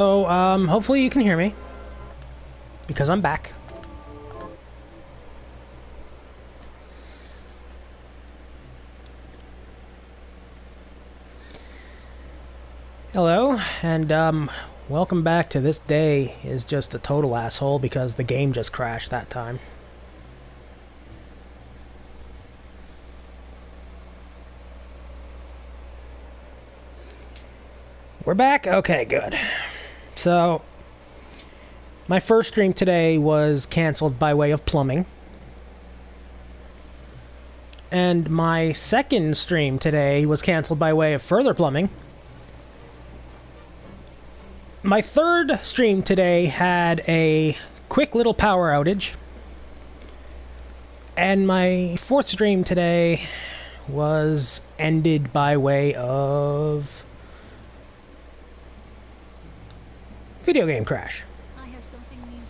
So, hopefully you can hear me, because I'm back. Hello, and, welcome back to this day is just a total asshole because the game just crashed that time. We're back? Okay, good. So, my first stream today was canceled by way of plumbing. And my second stream today was canceled by way of further plumbing. My third stream today had a quick little power outage. And my fourth stream today was ended by way of video game crash. I have something new.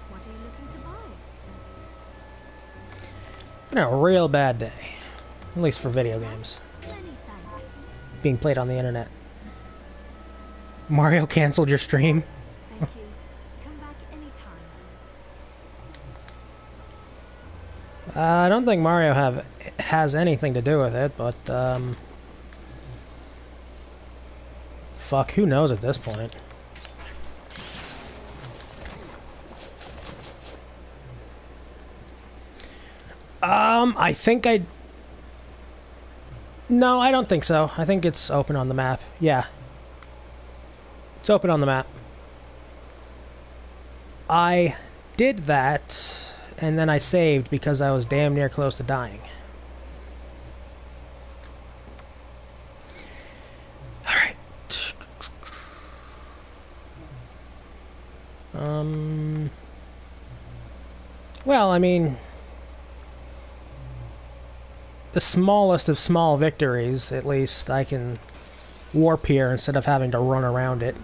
What are you looking to buy? Been a real bad day. At least for video games. Many thanks. Being played on the internet. Mario canceled your stream? Thank you. Come back anytime. I don't think Mario has anything to do with it, but, fuck, who knows at this point? I think No, I don't think so. I think it's open on the map. Yeah. It's open on the map. I did that, and then I saved because I was damn near close to dying. Alright. Well, I mean, the smallest of small victories, at least I can warp here instead of having to run around it.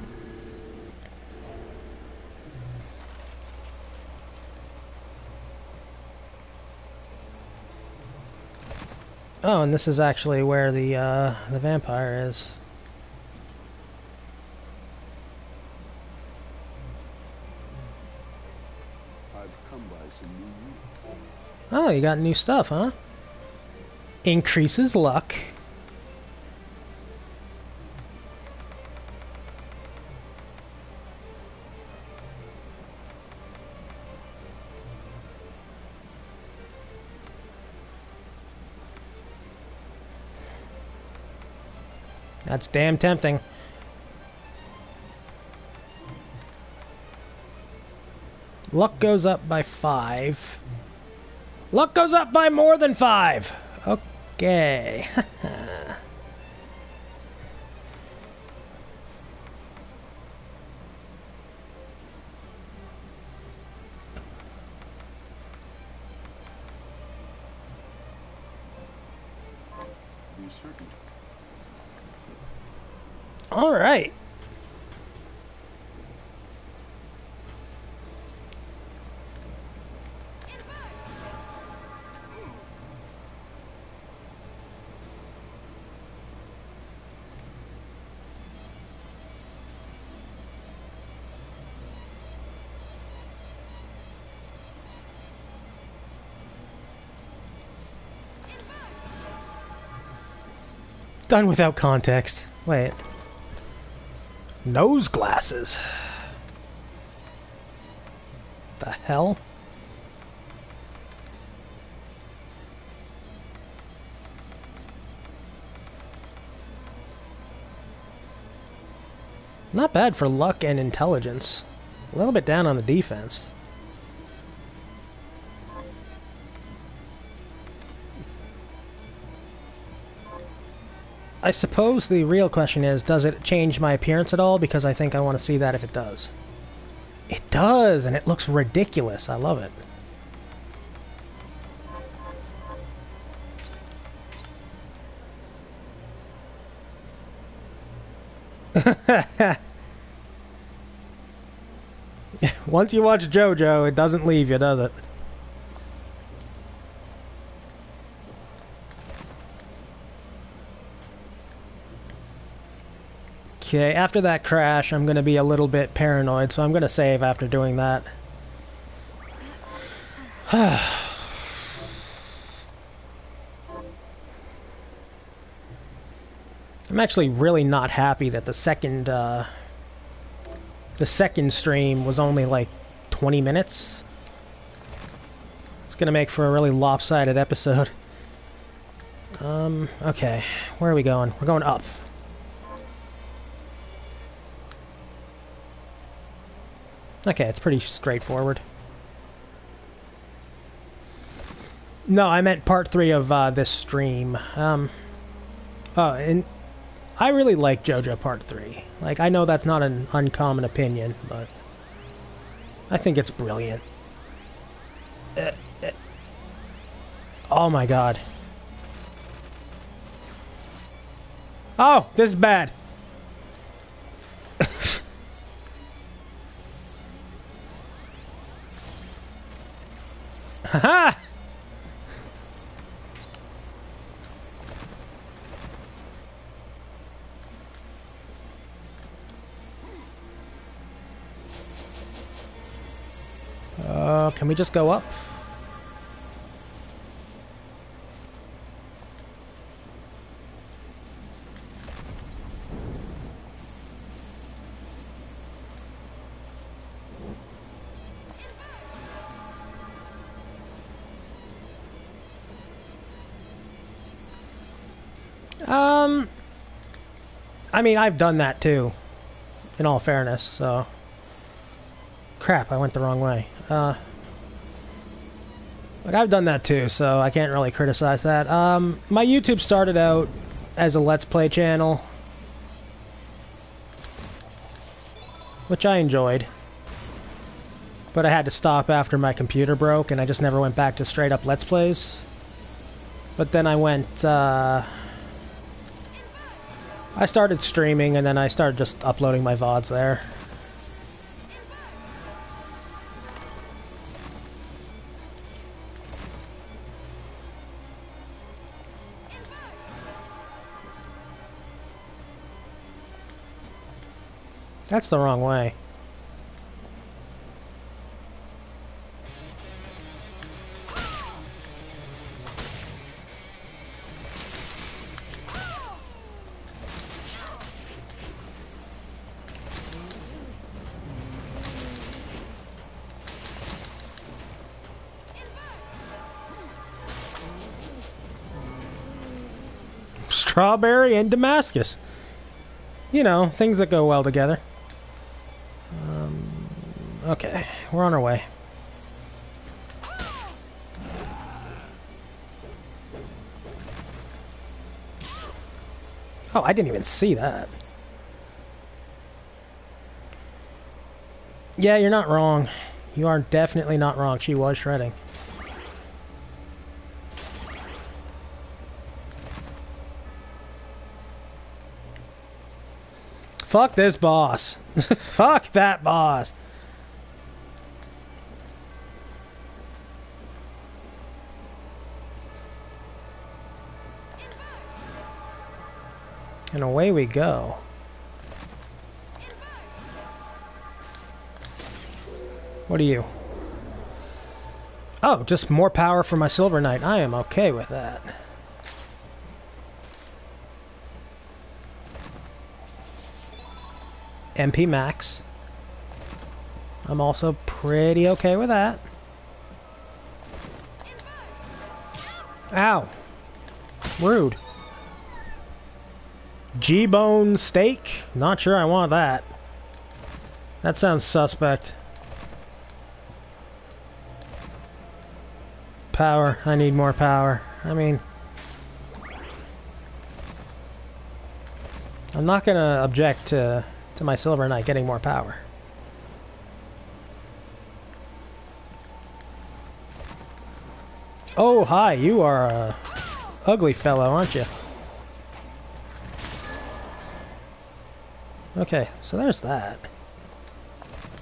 Oh, and this is actually where the vampire is. I've come by some new. Oh, you got new stuff, huh? Increases luck. That's damn tempting. Luck goes up by 5. Luck goes up by more than 5! Okay. Be certain. All right. Done without context. Wait. Nose glasses. The hell? Not bad for luck and intelligence. A little bit down on the defense. I suppose the real question is, does it change my appearance at all? Because I think I want to see that if it does. It does, and it looks ridiculous. I love it. Once you watch JoJo, it doesn't leave you, does it? Okay, after that crash, I'm going to be a little bit paranoid, so I'm going to save after doing that. I'm actually really not happy that the second stream was only like 20 minutes. It's gonna make for a really lopsided episode. Okay. Where are we going? We're going up. Okay, it's pretty straightforward. No, I meant part 3 of this stream. Oh, and I really like JoJo Part 3. Like, I know that's not an uncommon opinion, but I think it's brilliant. Oh my god. Oh, this is bad. Haha! Can we just go up? I mean, I've done that too, in all fairness, so... Crap, I went the wrong way. Like, I've done that too, so I can't really criticize that. My YouTube started out as a Let's Play channel, which I enjoyed. But I had to stop after my computer broke, and I just never went back to straight-up Let's Plays. But then I went, I started streaming, and then I started just uploading my VODs there. That's the wrong way. Strawberry and Damascus. You know, things that go well together. Okay, we're on our way. Oh, I didn't even see that. Yeah, you're not wrong. You are definitely not wrong. She was shredding. Fuck this boss. Fuck that boss. And away we go. What are you? Oh, just more power for my Silver Knight. I am okay with that. MP max. I'm also pretty okay with that. Ow. Rude. G-bone steak? Not sure I want that. That sounds suspect. Power. I need more power. I mean... I'm not gonna object to my Silver Knight getting more power. Oh, hi. You are a ugly fellow, aren't you? Okay, so there's that.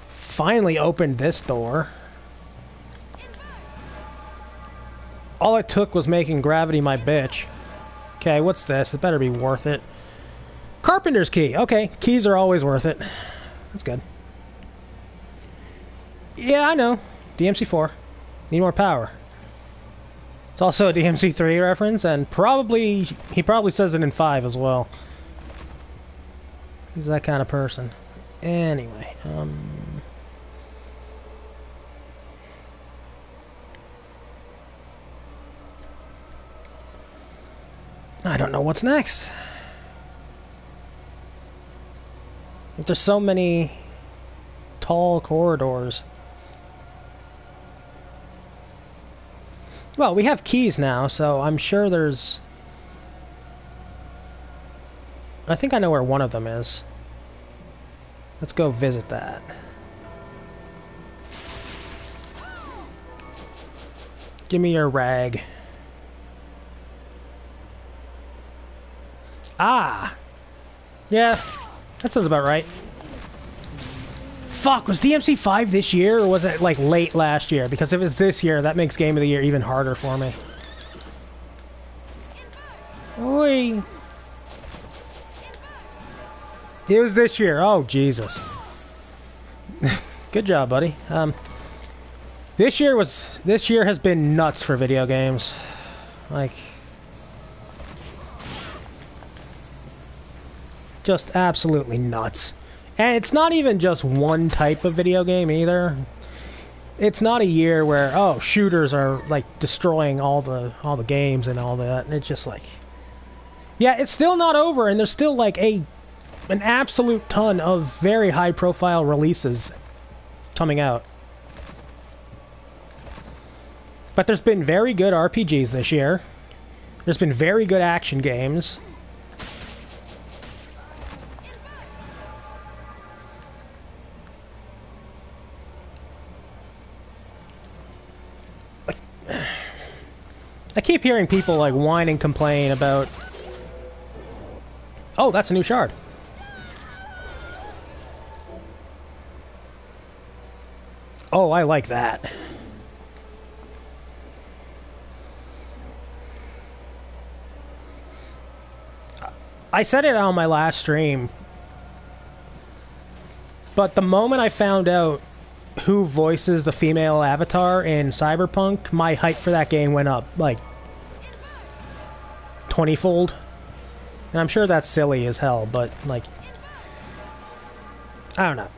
Finally opened this door. All it took was making gravity my bitch. Okay, what's this? It better be worth it. Carpenter's key. Okay, keys are always worth it. That's good. Yeah, I know. DMC4. Need more power. It's also a DMC3 reference, and probably... He probably says it in 5 as well. He's that kind of person. Anyway, I don't know what's next. There's so many tall corridors. Well, we have keys now, so I'm sure there's... I think I know where one of them is. Let's go visit that. Give me your rag. Ah! Yeah, that sounds about right. Fuck, was DMC 5 this year, or was it, like, late last year? Because if it's this year, that makes Game of the Year even harder for me. Oi! It was this year. Oh, Jesus. Good job, buddy. This year has been nuts for video games. Like... just absolutely nuts. And it's not even just one type of video game either. It's not a year where, oh, shooters are like destroying all the games and all that. And it's just like, yeah, it's still not over, and there's still like an absolute ton of very high profile releases coming out. But there's been very good RPGs this year. There's been very good action games. I keep hearing people like whine and complain about... Oh, that's a new shard. Oh, I like that. I said it on my last stream, but the moment I found out who voices the female avatar in Cyberpunk, my hype for that game went up, like, 20-fold. And I'm sure that's silly as hell, but, like, I don't know.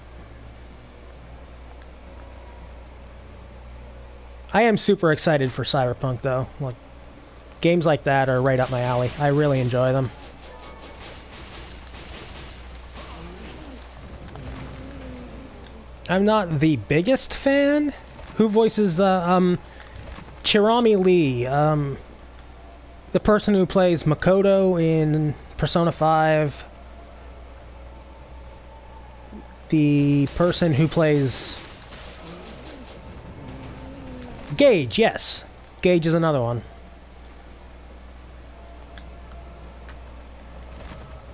I am super excited for Cyberpunk, though. Like, games like that are right up my alley. I really enjoy them. I'm not the biggest fan. Who voices Chirami Lee, the person who plays Makoto in Persona 5, the person who plays Gage, yes. Gage is another one.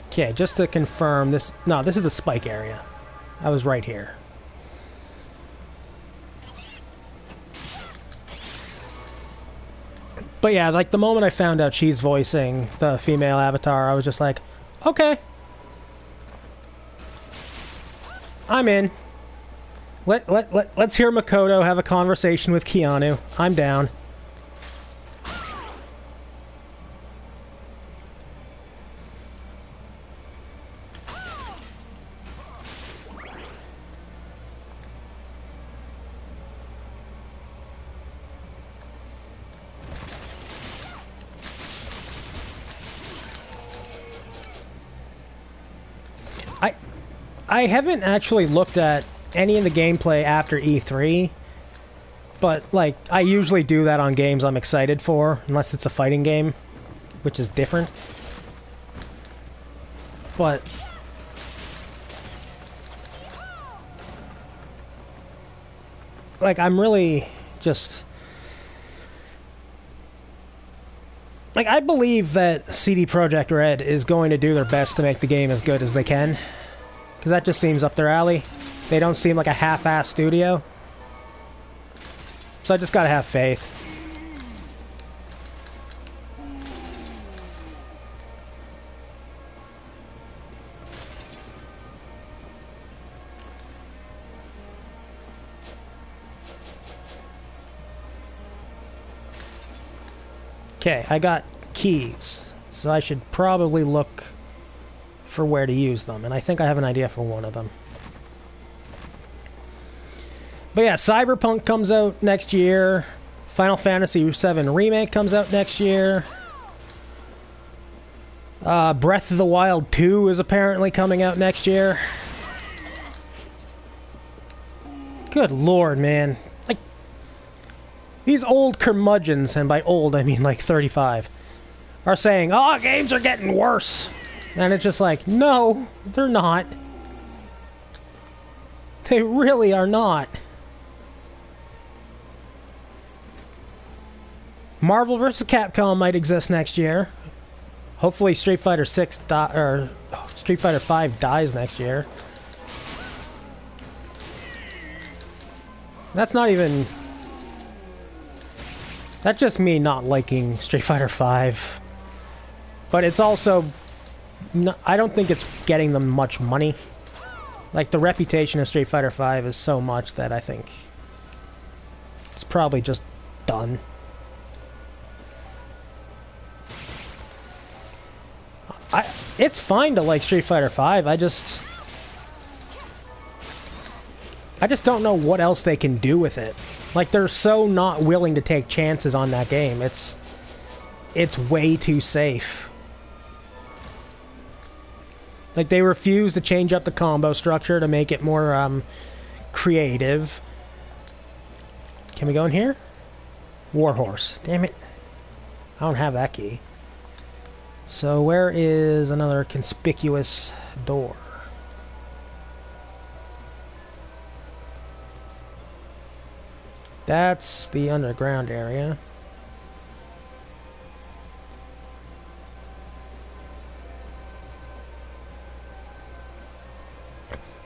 Okay, just to confirm this... No, this is a spike area. I was right here. But yeah, like the moment I found out she's voicing the female avatar, I was just like, okay. I'm in. Let's hear Makoto have a conversation with Keanu. I'm down. I haven't actually looked at any of the gameplay after E3, but, like, I usually do that on games I'm excited for, unless it's a fighting game, which is different. But... like, I'm really just... like, I believe that CD Projekt Red is going to do their best to make the game as good as they can. Because that just seems up their alley. They don't seem like a half-assed studio. So I just gotta have faith. Okay, I got keys, so I should probably look for where to use them, and I think I have an idea for one of them. But yeah, Cyberpunk comes out next year. Final Fantasy VII Remake comes out next year. Breath of the Wild 2 is apparently coming out next year. Good lord, man. Like, these old curmudgeons, and by old I mean like 35, are saying, oh, games are getting worse. And it's just like, no, they're not. They really are not. Marvel vs. Capcom might exist next year. Hopefully Street Fighter 6 or Street Fighter 5 dies next year. That's not even... That's just me not liking Street Fighter 5. But it's also... I don't think it's getting them much money. Like, the reputation of Street Fighter 5 is so much that I think it's probably just done. It's fine to like Street Fighter 5. I just don't know what else they can do with it. Like, they're so not willing to take chances on that game. It's way too safe. Like, they refuse to change up the combo structure to make it more creative. Can we go in here? Warhorse. Damn it. I don't have that key. So where is another conspicuous door? That's the underground area.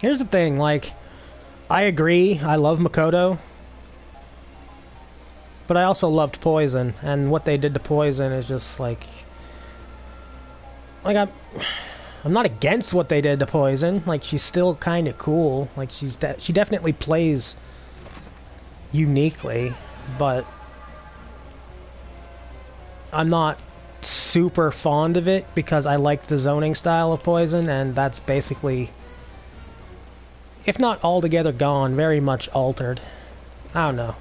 Here's the thing, like, I agree, I love Makoto. But I also loved Poison, and what they did to Poison is just like... Like, I'm not against what they did to Poison. Like, she's still kind of cool. Like, she definitely plays uniquely, but I'm not super fond of it because I like the zoning style of Poison, and that's basically, if not altogether gone, very much altered. I don't know.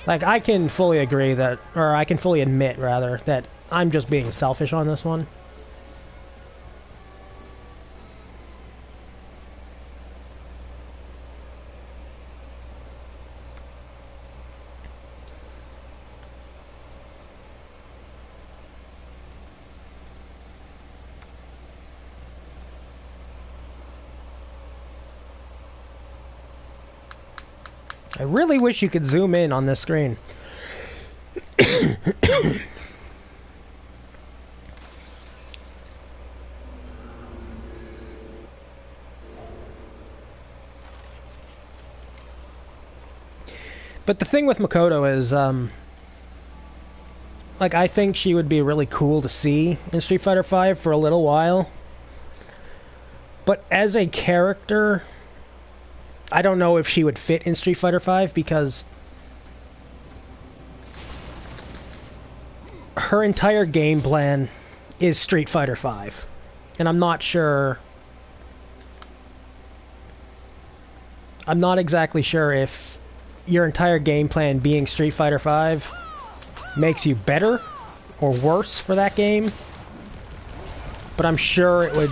Like, I can fully agree that, or I can fully admit, rather, that I'm just being selfish on this one. I really wish you could zoom in on this screen. But the thing with Makoto is, like, I think she would be really cool to see in Street Fighter V for a little while. But as a character, I don't know if she would fit in Street Fighter V because her entire game plan is Street Fighter V. And I'm not sure... I'm not exactly sure if your entire game plan being Street Fighter V makes you better or worse for that game. But I'm sure it would...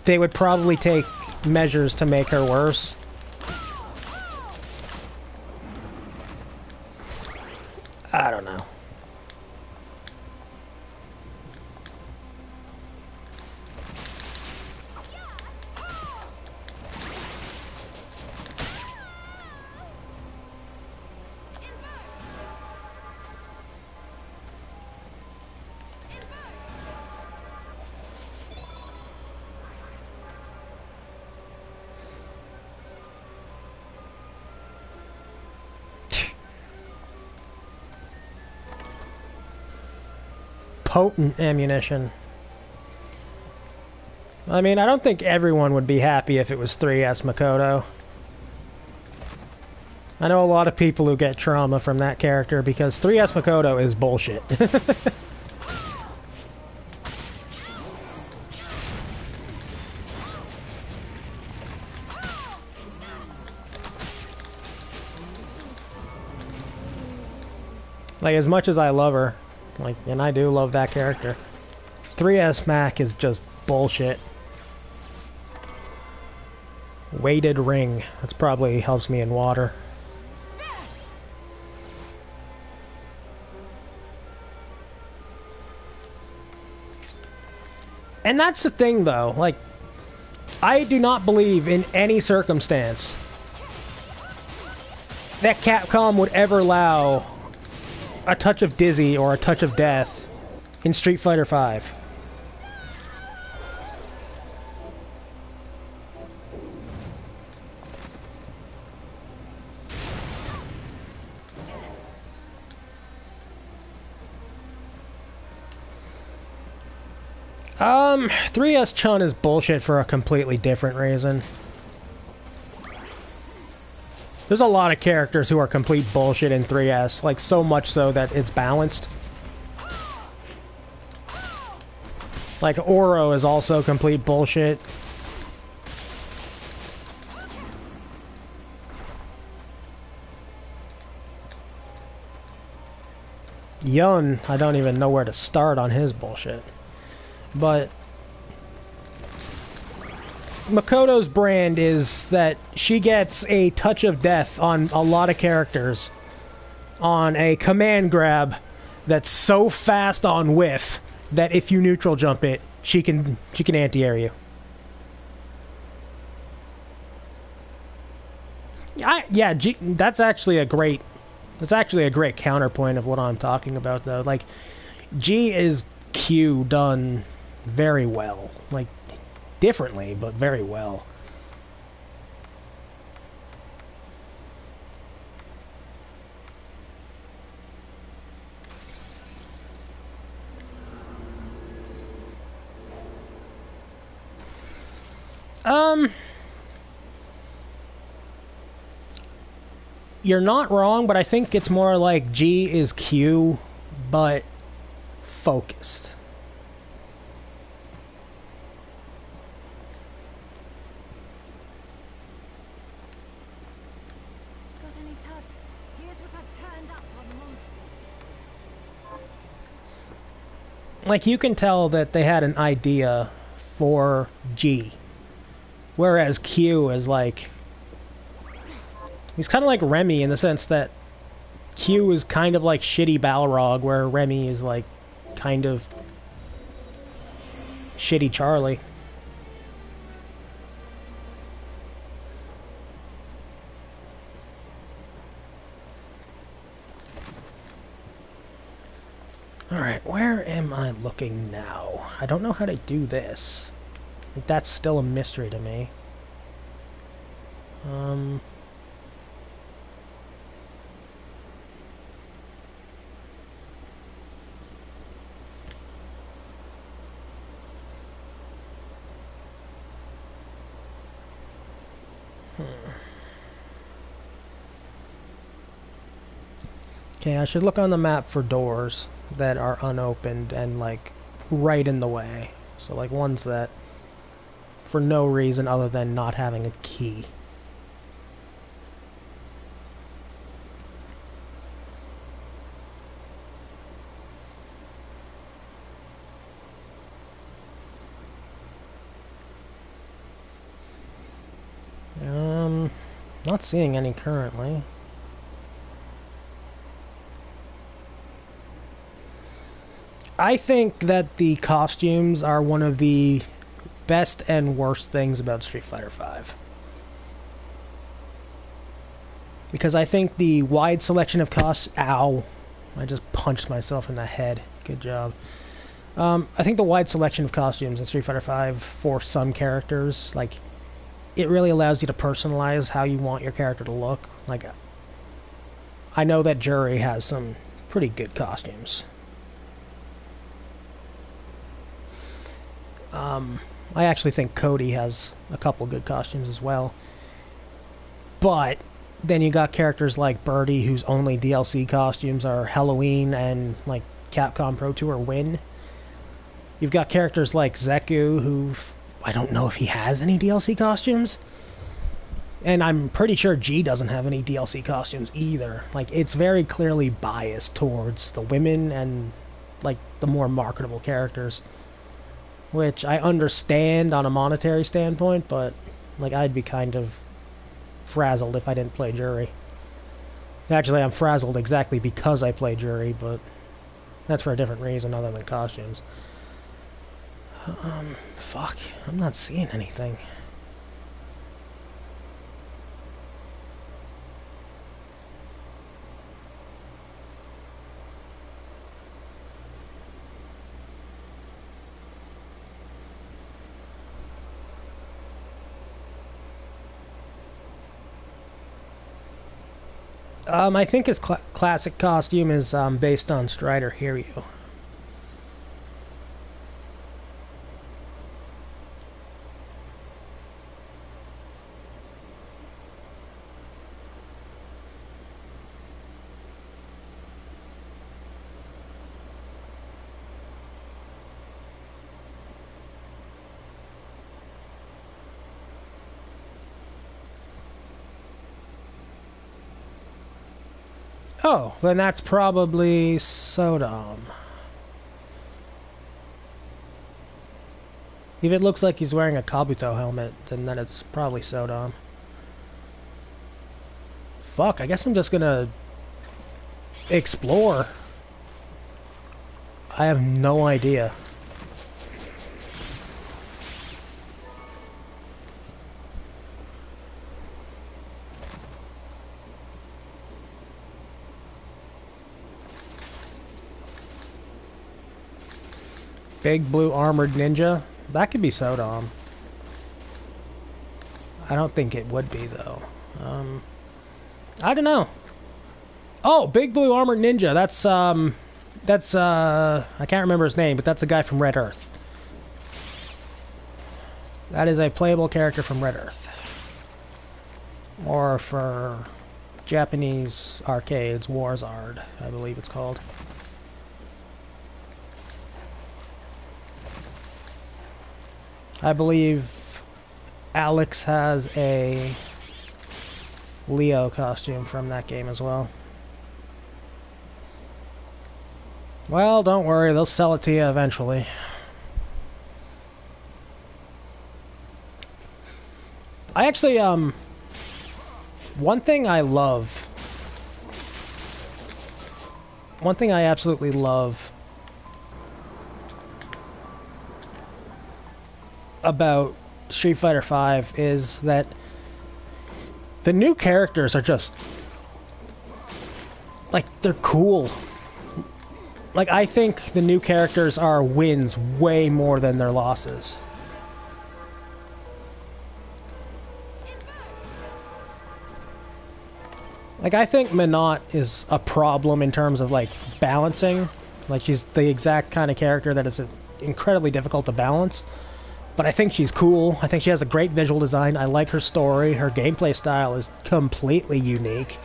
They would probably take measures to make her worse. I don't know. Potent ammunition. I mean, I don't think everyone would be happy if it was 3S Makoto. I know a lot of people who get trauma from that character because 3S Makoto is bullshit. Like, as much as I love her, like, and I do love that character, 3S Mac is just bullshit. Weighted ring. That probably helps me in water. And that's the thing, though. Like, I do not believe in any circumstance that Capcom would ever allow a touch of Dizzy or a touch of death in Street Fighter V. Um, 3S Chun is bullshit for a completely different reason. There's a lot of characters who are complete bullshit in 3S, like so much so that it's balanced. Like Oro is also complete bullshit. Yun, I don't even know where to start on his bullshit. But Makoto's brand is that she gets a touch of death on a lot of characters on a command grab that's so fast on whiff that if you neutral jump it, she can anti-air you. That's actually a great counterpoint of what I'm talking about, though. Like, G is Q done very well. Like, differently, but very well. You're not wrong, but I think it's more like G is Q, but focused. Got any tug? Here's what I've turned up on monsters. Like, you can tell that they had an idea for G, whereas Q is like, he's kind of like Remy in the sense that Q is kind of like shitty Balrog, where Remy is like kind of shitty Charlie. Alright, where am I looking now? I don't know how to do this. Like, that's still a mystery to me. Okay, I should look on the map for doors that are unopened and, like, right in the way. So, like, ones that, for no reason other than not having a key. Not seeing any currently. I think that the costumes are one of the best and worst things about Street Fighter V. Because I think the wide selection of Ow! I just punched myself in the head. Good job. I think the wide selection of costumes in Street Fighter V for some characters, like, it really allows you to personalize how you want your character to look. Like, I know that Jury has some pretty good costumes. I actually think Cody has a couple good costumes as well. But then you got characters like Birdie, whose only DLC costumes are Halloween and, like, Capcom Pro Tour Win. You've got characters like Zeku, who I don't know if he has any DLC costumes. And I'm pretty sure G doesn't have any DLC costumes either. Like, it's very clearly biased towards the women and, like, the more marketable characters. Which I understand on a monetary standpoint, but, like, I'd be kind of frazzled if I didn't play Jury. Actually, I'm frazzled exactly because I play Jury, but that's for a different reason other than costumes. Fuck. I'm not seeing anything. I think his classic costume is based on Strider Hiryu. Oh, then that's probably Sodom. If it looks like he's wearing a Kabuto helmet, then it's probably Sodom. Fuck, I guess I'm just gonna explore. I have no idea. Big blue armored ninja? That could be Sodom. I don't think it would be, though. I don't know. Oh, big blue armored ninja. I can't remember his name, but that's a guy from Red Earth. That is a playable character from Red Earth. Or for Japanese arcades, Warzard, I believe it's called. I believe Alex has a Leo costume from that game as well. Well, don't worry, they'll sell it to you eventually. I actually, one thing I absolutely love about Street Fighter V is that the new characters are just, like, they're cool. Like, I think the new characters are wins way more than their losses. Like, I think Minot is a problem in terms of, like, balancing. Like, she's the exact kind of character that is incredibly difficult to balance. But I think she's cool. I think she has a great visual design. I like her story. Her gameplay style is completely unique.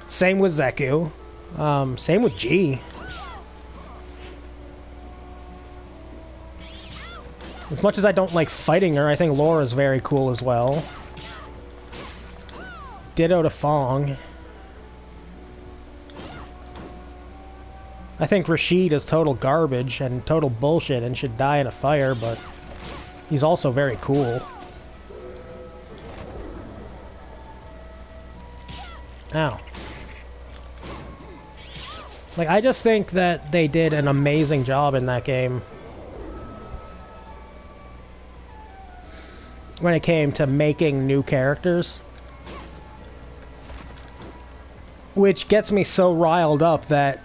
Same with Zeku. Same with G. As much as I don't like fighting her, I think Laura's very cool as well. Ditto to Fong. I think Rashid is total garbage and total bullshit and should die in a fire, but he's also very cool. Ow. Like, I just think that they did an amazing job in that game when it came to making new characters. Which gets me so riled up that...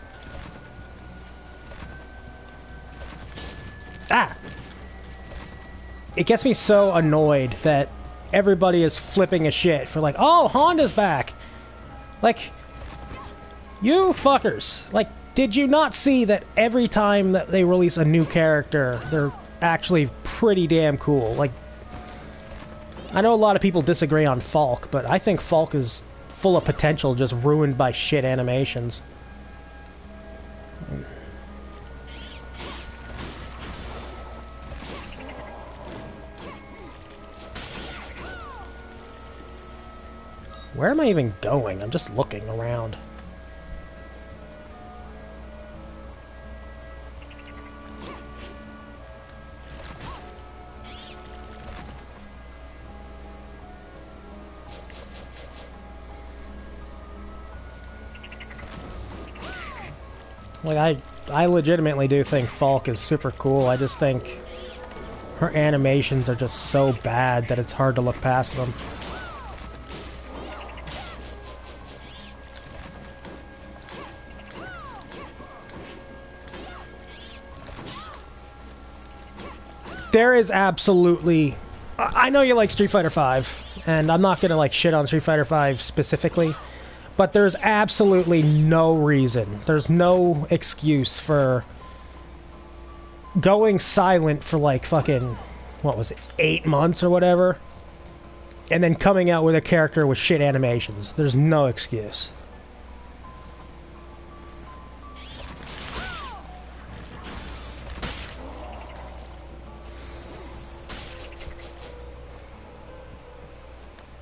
It gets me so annoyed that everybody is flipping a shit for like, oh, Honda's back! Like, you fuckers. Like, did you not see that every time that they release a new character, they're actually pretty damn cool? Like, I know a lot of people disagree on Falk, but I think Falk is full of potential, just ruined by shit animations. Where am I even going? I'm just looking around. Like, I legitimately do think Falk is super cool. I just think her animations are just so bad that it's hard to look past them. There is absolutely... I know you like Street Fighter V, and I'm not gonna, like, shit on Street Fighter V specifically, but there's absolutely no reason, there's no excuse for going silent for, like, fucking, what was it, 8 months or whatever, and then coming out with a character with shit animations. There's no excuse.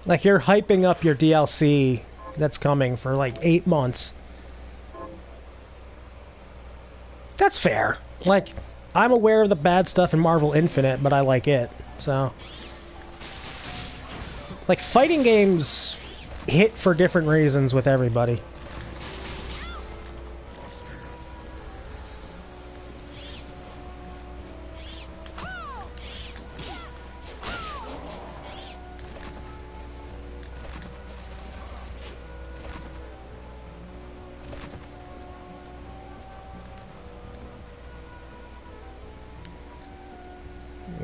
Like, you're hyping up your DLC that's coming for, like, 8 months. That's fair. Like, I'm aware of the bad stuff in Marvel Infinite, but I like it, so... Like, fighting games hit for different reasons with everybody.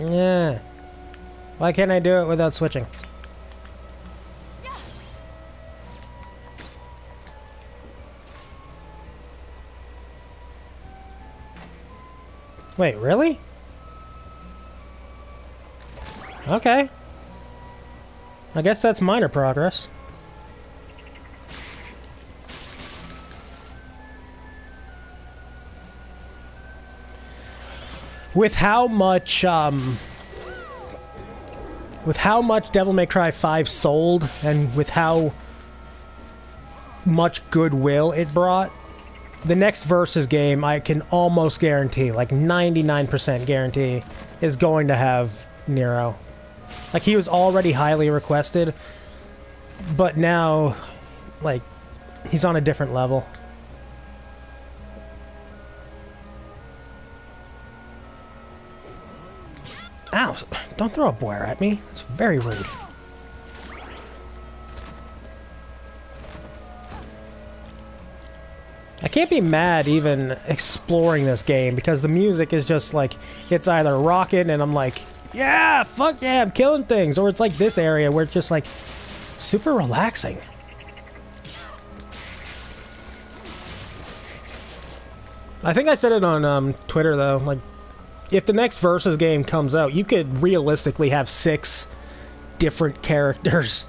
Yeah. Why can't I do it without switching? Wait, really? Okay. I guess that's minor progress. With how much Devil May Cry 5 sold, and with how much goodwill it brought, the next Versus game, I can almost guarantee, like 99% guarantee, is going to have Nero. Like, he was already highly requested, but now, like, he's on a different level. Ow! Don't throw a boar at me. It's very rude. I can't be mad even exploring this game because the music is just like, it's either rocking and I'm like, yeah, fuck yeah, I'm killing things, or it's like this area where it's just like super relaxing. I think I said it on Twitter though, like, if the next Versus game comes out, you could realistically have 6 different characters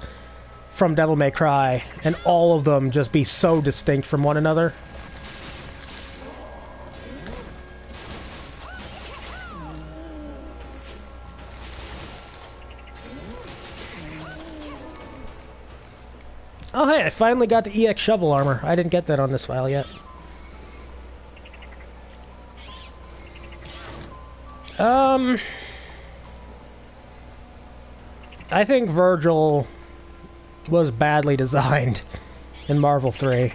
from Devil May Cry, and all of them just be so distinct from one another. Oh hey, I finally got the EX shovel armor. I didn't get that on this file yet. I think Virgil was badly designed in Marvel 3.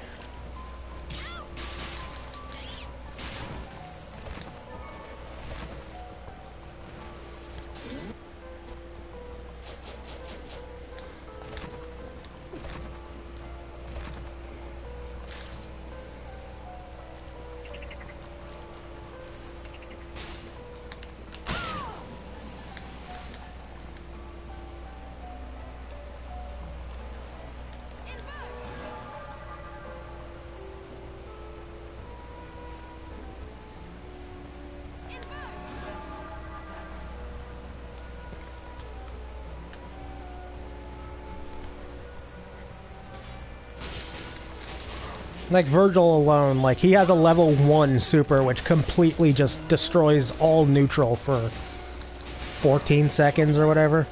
Like Virgil alone, like he has a level 1 super which completely just destroys all neutral for 14 seconds or whatever.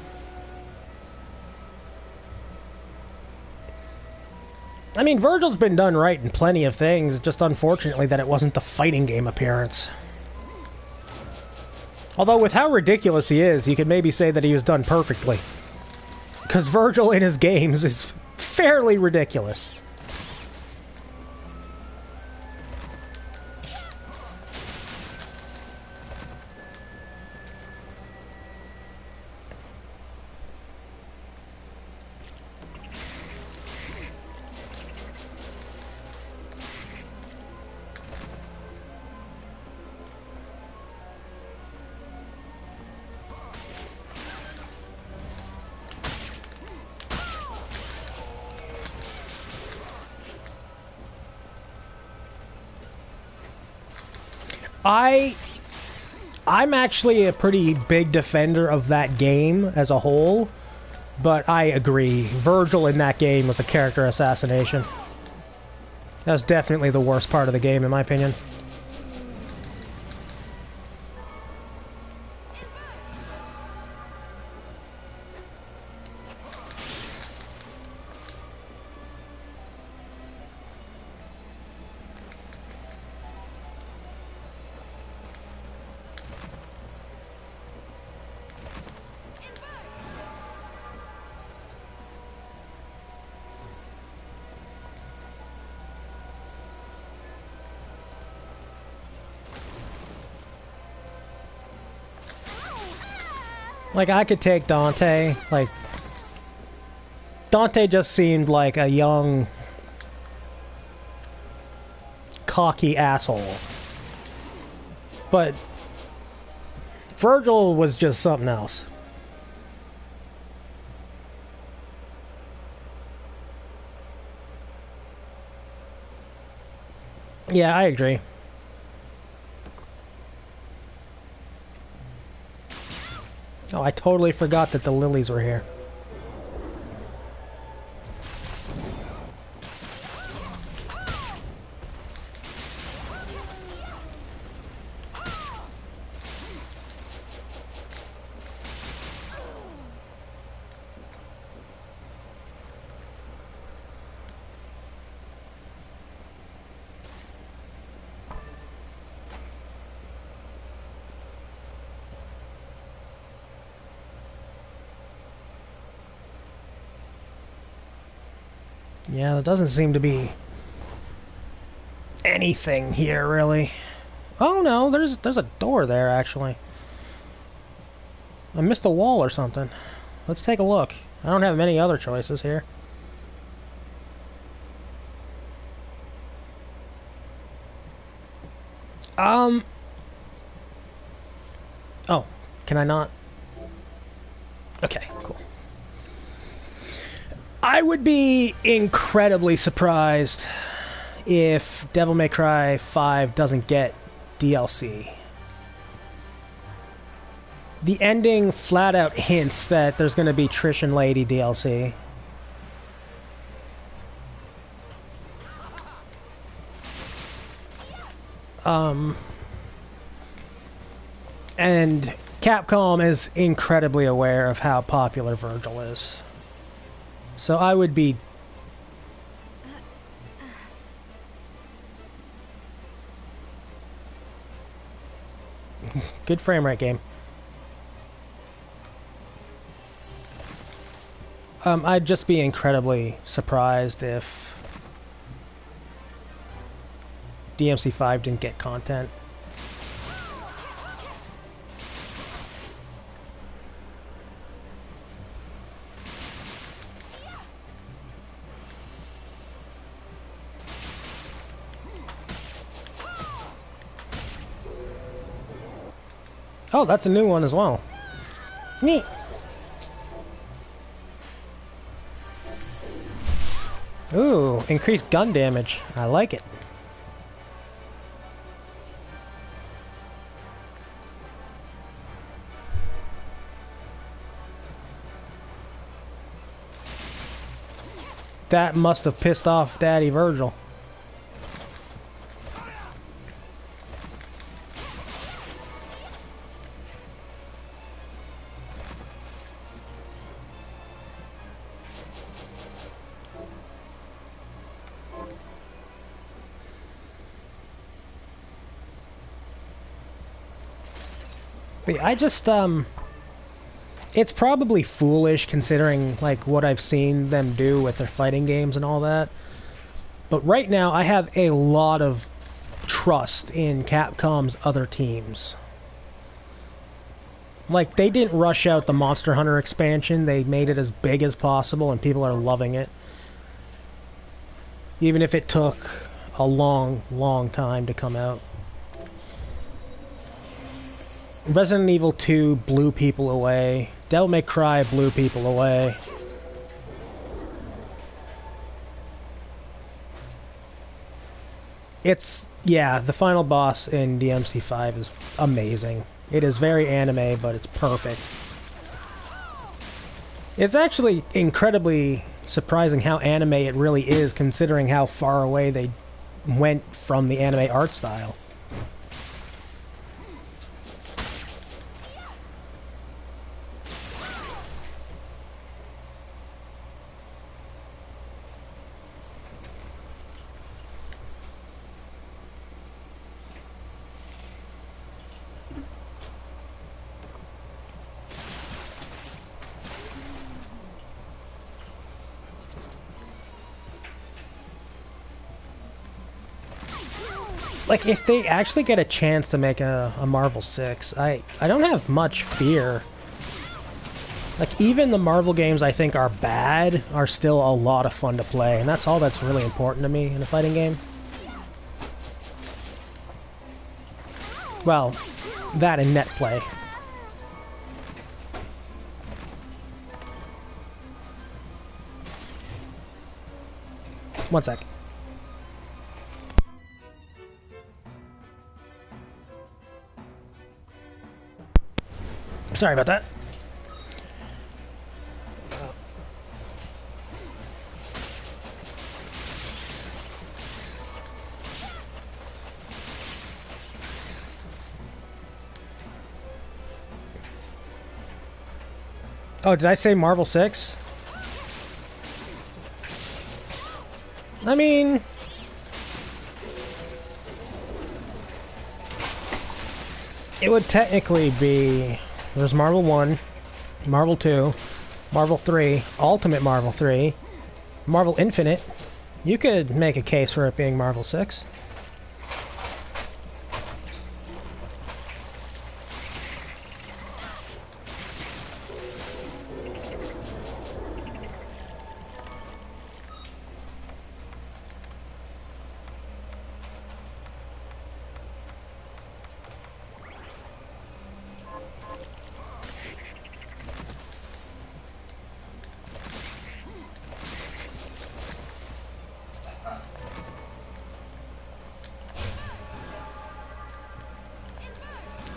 I mean, Virgil's been done right in plenty of things, just unfortunately that it wasn't the fighting game appearance. Although with how ridiculous he is, you could maybe say that he was done perfectly. Because Virgil in his games is fairly ridiculous. I'm actually a pretty big defender of that game as a whole, but I agree. Virgil in that game was a character assassination. That was definitely the worst part of the game, in my opinion. Like, I could take Dante. Like, Dante just seemed like a young, cocky asshole. But Virgil was just something else. Yeah, I agree. Oh, I totally forgot that the lilies were here. Yeah, there doesn't seem to be anything here, really. Oh no, there's a door there, actually. I missed a wall or something. Let's take a look. I don't have many other choices here. Oh, can I not? Okay, cool. I would be incredibly surprised if Devil May Cry 5 doesn't get DLC. The ending flat out hints that there's going to be Trish and Lady DLC. And Capcom is incredibly aware of how popular Virgil is. So I would be... Good frame rate game. I'd just be incredibly surprised if DMC5 didn't get content. Oh, that's a new one as well. Neat. Ooh, increased gun damage. I like it. That must have pissed off Daddy Virgil. But I just, it's probably foolish considering, like, what I've seen them do with their fighting games and all that. But right now, I have a lot of trust in Capcom's other teams. Like, they didn't rush out the Monster Hunter expansion. They made it as big as possible, and people are loving it. Even if it took a long, long time to come out. Resident Evil 2 blew people away. Devil May Cry blew people away. It's, yeah, the final boss in DMC5 is amazing. It is very anime, but it's perfect. It's actually incredibly surprising how anime it really is, considering how far away they went from the anime art style. Like, if they actually get a chance to make a Marvel 6, I don't have much fear. Like, even the Marvel games I think are bad are still a lot of fun to play, and that's all that's really important to me in a fighting game. Well, that and net play. One sec. Sorry about that. Oh, did I say Marvel 6? I mean... it would technically be... there's Marvel 1, Marvel 2, Marvel 3, Ultimate Marvel 3, Marvel Infinite. You could make a case for it being Marvel 6.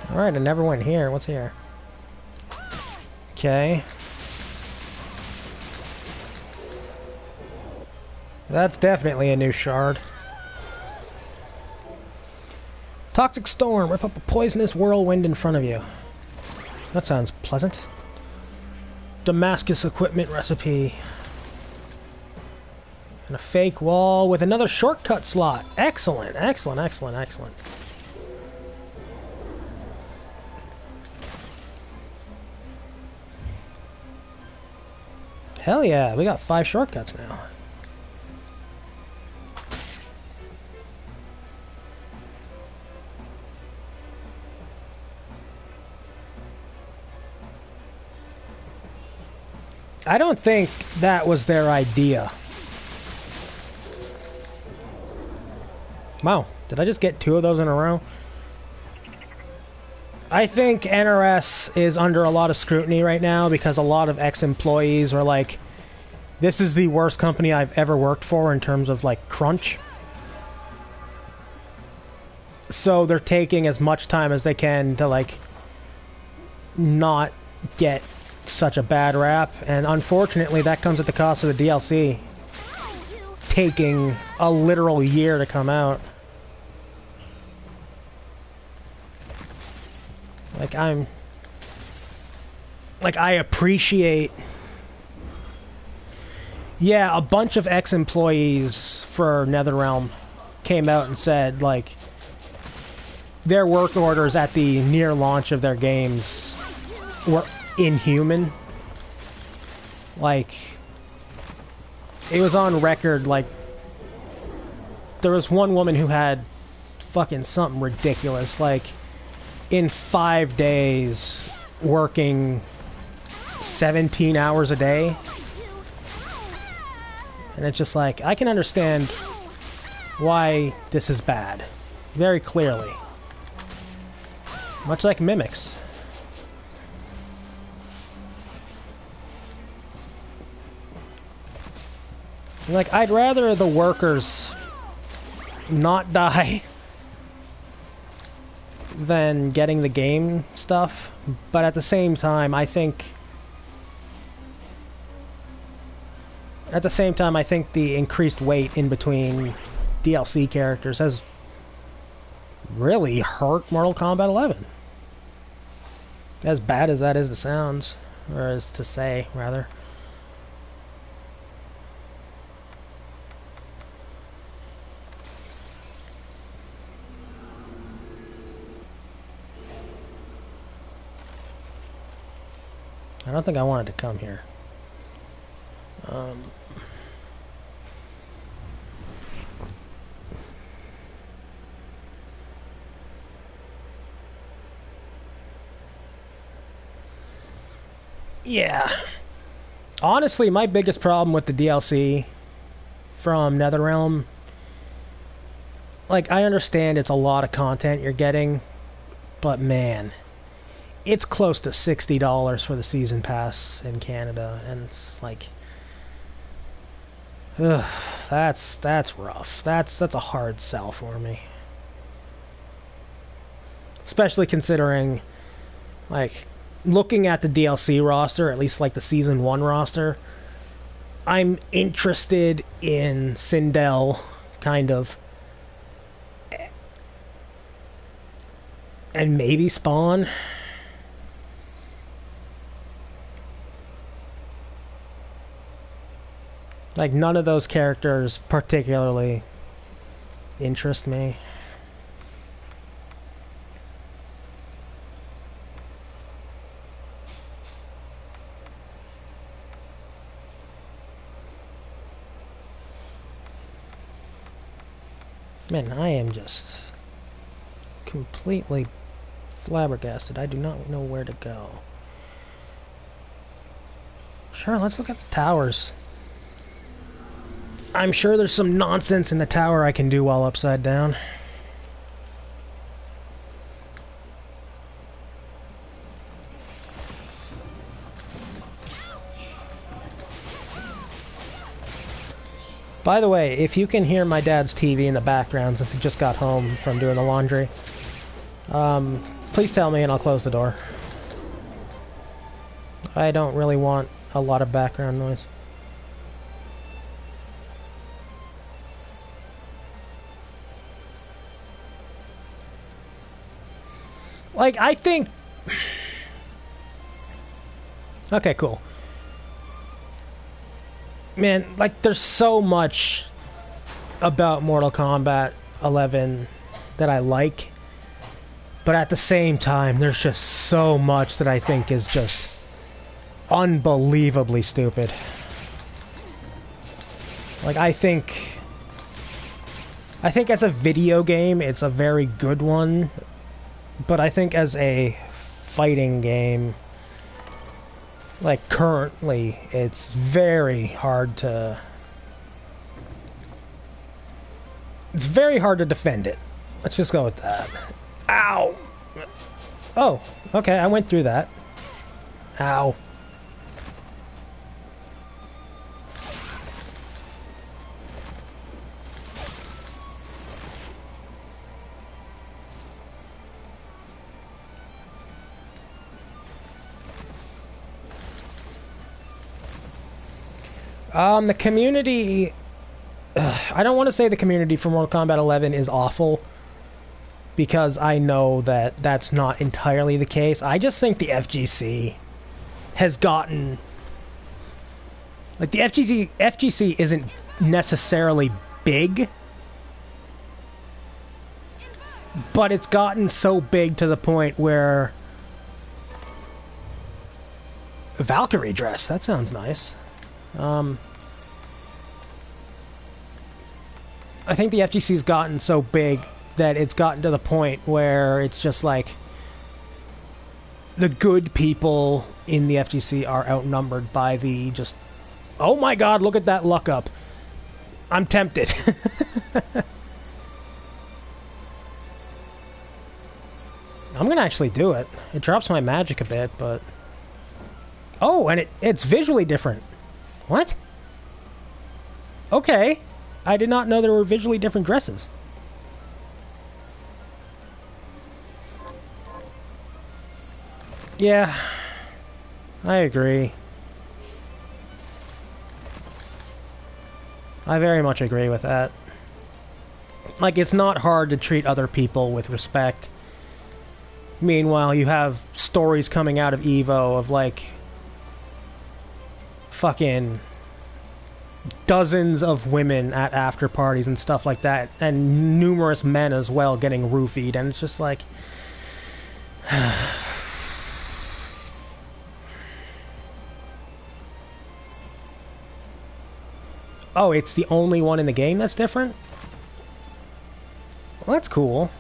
Alright, I never went here. What's here? Okay. That's definitely a new shard. Toxic storm. Rip up a poisonous whirlwind in front of you. That sounds pleasant. Damascus equipment recipe. And a fake wall with another shortcut slot. Excellent, excellent, excellent, excellent. Hell yeah, we got 5 shortcuts now. I don't think that was their idea. Wow, did I just get 2 of those in a row? I think NRS is under a lot of scrutiny right now because a lot of ex-employees are like, this is the worst company I've ever worked for in terms of, like, crunch. So they're taking as much time as they can to, like, not get such a bad rap. And unfortunately, that comes at the cost of the DLC taking a literal year to come out. Like, I appreciate... yeah, a bunch of ex-employees for NetherRealm came out and said, like, their work orders at the near launch of their games were inhuman. Like, it was on record, like, there was one woman who had fucking something ridiculous, like, in 5 days, working 17 hours a day. And it's just like, I can understand why this is bad. Very clearly. Much like Mimics. Like, I'd rather the workers not die than getting the game stuff, but at the same time, I think the increased wait in between DLC characters has really hurt Mortal Kombat 11. As bad as that is to sounds, or as to say, rather. I don't think I wanted to come here. Yeah. Honestly, my biggest problem with the DLC from NetherRealm, like, I understand it's a lot of content you're getting, but man, it's close to $60 for the season pass in Canada, and it's like, ugh, that's rough. That's a hard sell for me. Especially considering, like, looking at the DLC roster, at least like the Season 1 roster, I'm interested in Sindel, kind of. And maybe Spawn. Like, none of those characters particularly interest me. Man, I am just completely flabbergasted. I do not know where to go. Sure, let's look at the towers. I'm sure there's some nonsense in the tower I can do while upside down. By the way, if you can hear my dad's TV in the background since he just got home from doing the laundry, please tell me and I'll close the door. I don't really want a lot of background noise. Like, I think... Okay, cool. Man, like, there's so much about Mortal Kombat 11 that I like, but at the same time, there's just so much that I think is just unbelievably stupid. Like, I think as a video game, it's a very good one, but I think as a fighting game, like, currently, it's very hard to... It's very hard to defend it. Let's just go with that. Ow! Oh, okay, I went through that. Ow. The community... I don't want to say the community for Mortal Kombat 11 is awful, because I know that that's not entirely the case. I just think the FGC has gotten... Like, the FGC isn't necessarily big, But it's gotten so big to the point where... Valkyrie dress, that sounds nice. I think the FGC's gotten so big that it's gotten to the point where it's just like... The good people in the FGC are outnumbered by the just... Oh my god, look at that luck up. I'm tempted. I'm gonna actually do it. It drops my magic a bit, but... Oh, and it's visually different. What? Okay. I did not know there were visually different dresses. Yeah. I agree. I very much agree with that. Like, it's not hard to treat other people with respect. Meanwhile, you have stories coming out of EVO of, like... fucking dozens of women at after parties and stuff like that, and numerous men as well getting roofied, and it's just like... Oh, it's the only one in the game that's different? Well, that's cool.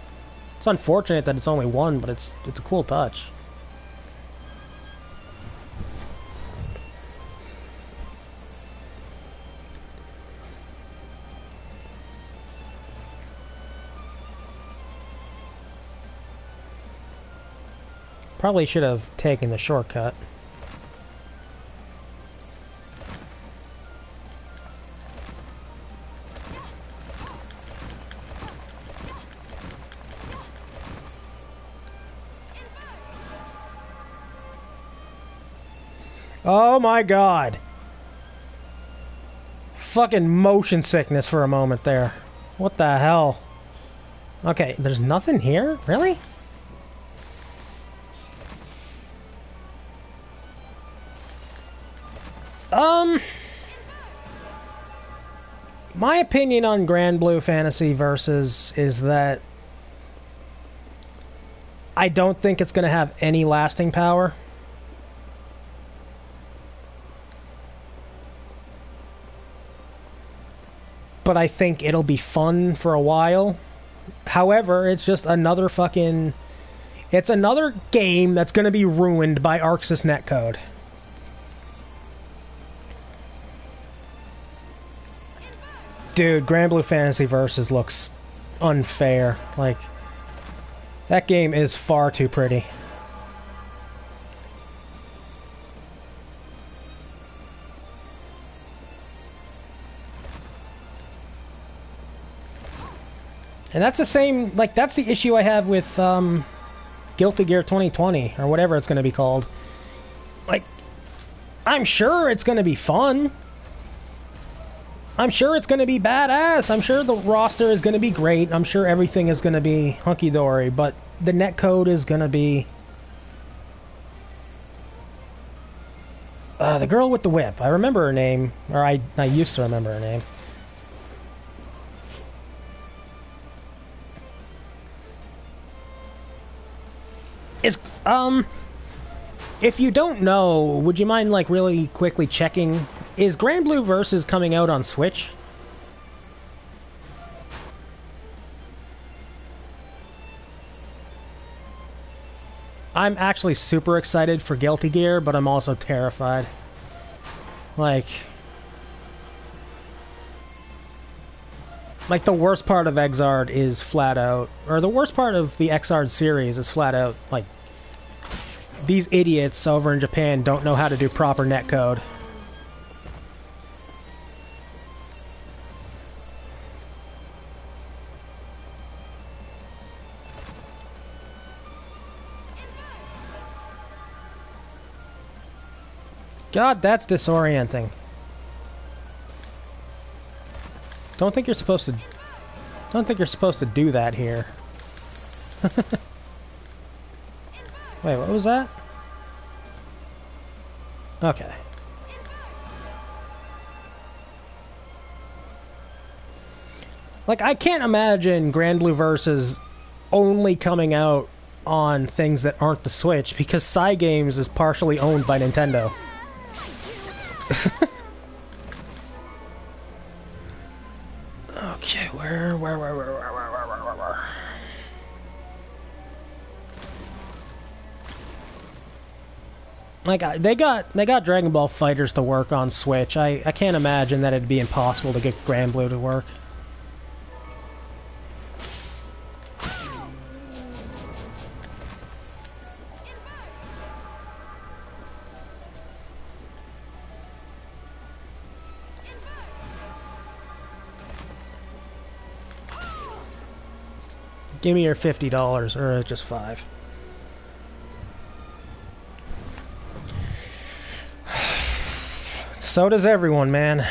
It's unfortunate that it's only one, but it's a cool touch. Probably should have taken the shortcut. Oh my god. Fucking motion sickness for a moment there. What the hell? Okay, there's nothing here? Really? My opinion on Grand Blue Fantasy Versus is that I don't think it's going to have any lasting power. But I think it'll be fun for a while. However, it's just another fucking... It's another game that's going to be ruined by Arxis netcode. Dude, Grand Blue Fantasy Versus looks unfair. Like, that game is far too pretty. And that's the same, like, that's the issue I have with, Guilty Gear 2020, or whatever it's going to be called. Like, I'm sure it's going to be fun. I'm sure it's going to be badass. I'm sure the roster is going to be great. I'm sure everything is going to be hunky-dory, but the netcode is going to be... the girl with the whip. I remember her name, or I used to remember her name. Is, if you don't know, would you mind, like, really quickly checking... Is Grand Blue Versus coming out on Switch? I'm actually super excited for Guilty Gear, but I'm also terrified. Like, the worst part of Exard is flat out... Or the worst part of the Exard series is flat out, like... These idiots over in Japan don't know how to do proper netcode. God, that's disorienting. Don't think you're supposed to do that here. Wait, what was that? Okay. Like, I can't imagine Grand Blue Versus only coming out on things that aren't the Switch, because Cygames is partially owned by Nintendo. Okay, where? Like, they got Dragon Ball Fighters to work on Switch. I can't imagine that it'd be impossible to get Grand Blue to work. Give me your $50, or just $5. So does everyone, man.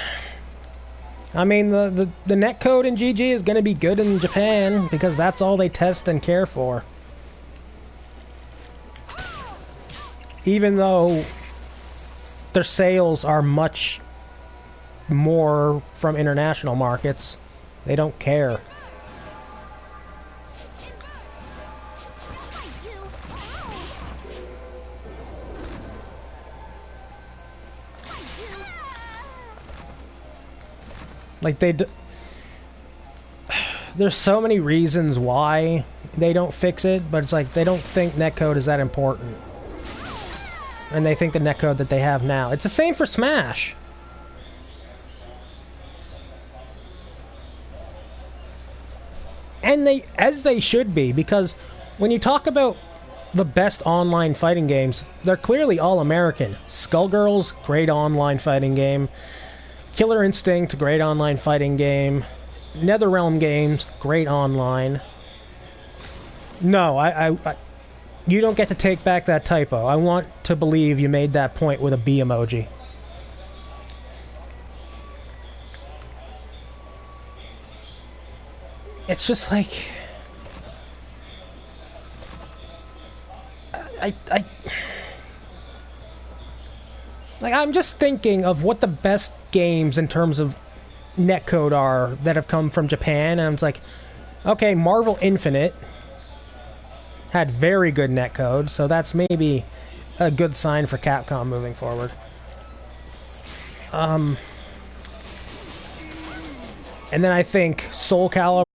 I mean, the netcode in GG is going to be good in Japan, because that's all they test and care for. Even though their sales are much more from international markets, they don't care. Like, there's so many reasons why they don't fix it, but it's like they don't think netcode is that important. And they think the netcode that they have now. It's the same for Smash. And as they should be, because when you talk about the best online fighting games, they're clearly all American. Skullgirls, great online fighting game. Killer Instinct, great online fighting game. NetherRealm Games, great online. No, you don't get to take back that typo. I want to believe you made that point with a B emoji. It's just like... Like, I'm just thinking of what the best games in terms of netcode are that have come from Japan, and I'm like, okay, Marvel Infinite had very good netcode, so that's maybe a good sign for Capcom moving forward. And then I think Soul Calibur